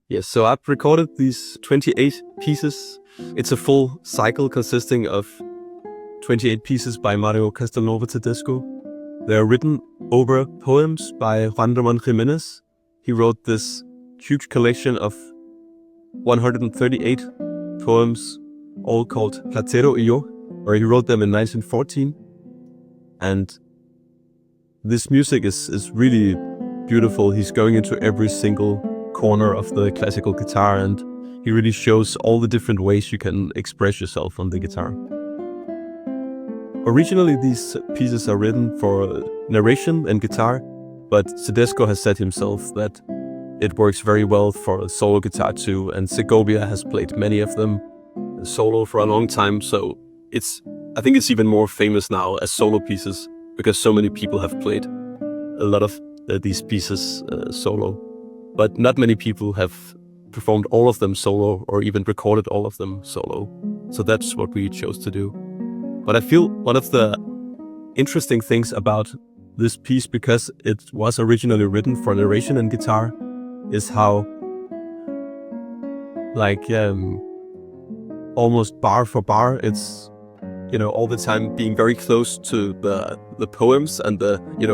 Yes, so I've recorded these 28 pieces. It's a full cycle consisting of 28 pieces by Mario Castelnuovo-Tedesco. They are written over poems by Juan Ramón Jiménez. He wrote this huge collection of 138 poems, all called Platero y Yo, or he wrote them in 1914. And this music is really beautiful. He's going into every single corner of the classical guitar, and he really shows all the different ways you can express yourself on the guitar. Originally, these pieces are written for narration and guitar, but Tedesco has said himself that it works very well for solo guitar too, and Segovia has played many of them solo for a long time, so I think it's even more famous now as solo pieces because so many people have played a lot of these pieces solo. But not many people have performed all of them solo or even recorded all of them solo. So that's what we chose to do. But I feel one of the interesting things about this piece, because it was originally written for narration and guitar, is how almost bar for bar, it's all the time being very close to the poems and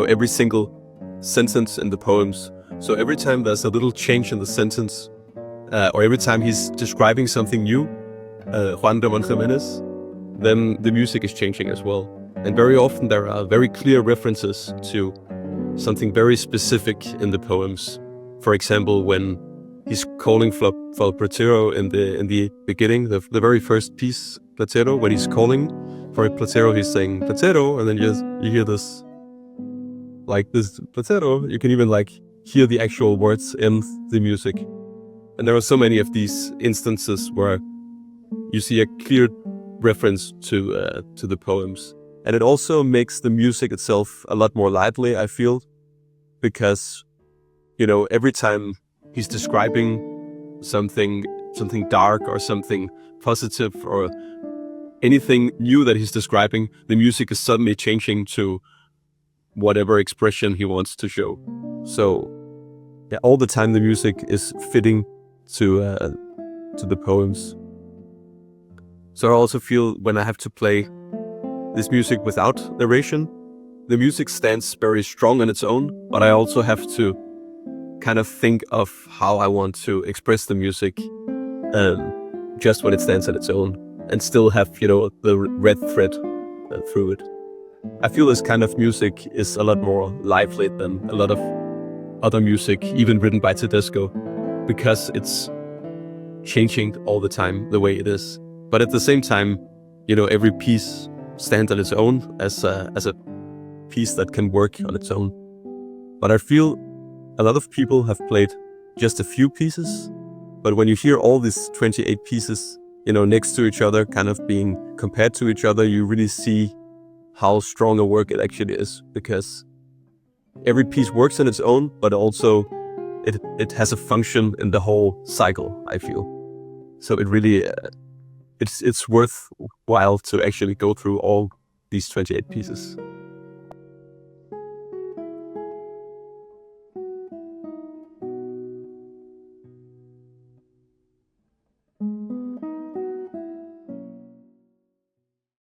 every single sentence in the poems. So every time there's a little change in the sentence, or every time he's describing something new, Juan Ramón Jiménez, then the music is changing as well. And very often there are very clear references to something very specific in the poems. For example, when he's calling for Platero in the beginning, the very first piece, Platero, when he's calling for Platero, he's saying Platero, and then you hear this Platero. You can even hear the actual words in the music. And there are so many of these instances where you see a clear reference to the poems. And it also makes the music itself a lot more lively, I feel, because, every time he's describing something dark or something positive or anything new that he's describing, the music is suddenly changing to whatever expression he wants to show. So yeah, all the time the music is fitting to the poems. So I also feel when I have to play this music without narration, the music stands very strong on its own, but I also have to kind of think of how I want to express the music just when it stands on its own, and still have the red thread through it. I feel this kind of music is a lot more lively than a lot of other music, even written by Tedesco, because it's changing all the time the way it is. But at the same time, every piece stands on its own as a piece that can work on its own. But I feel a lot of people have played just a few pieces, but when you hear all these 28 pieces, next to each other, kind of being compared to each other, you really see how strong a work it actually is, because every piece works on its own, but also it has a function in the whole cycle, I feel. So it really, it's worthwhile to actually go through all these 28 pieces.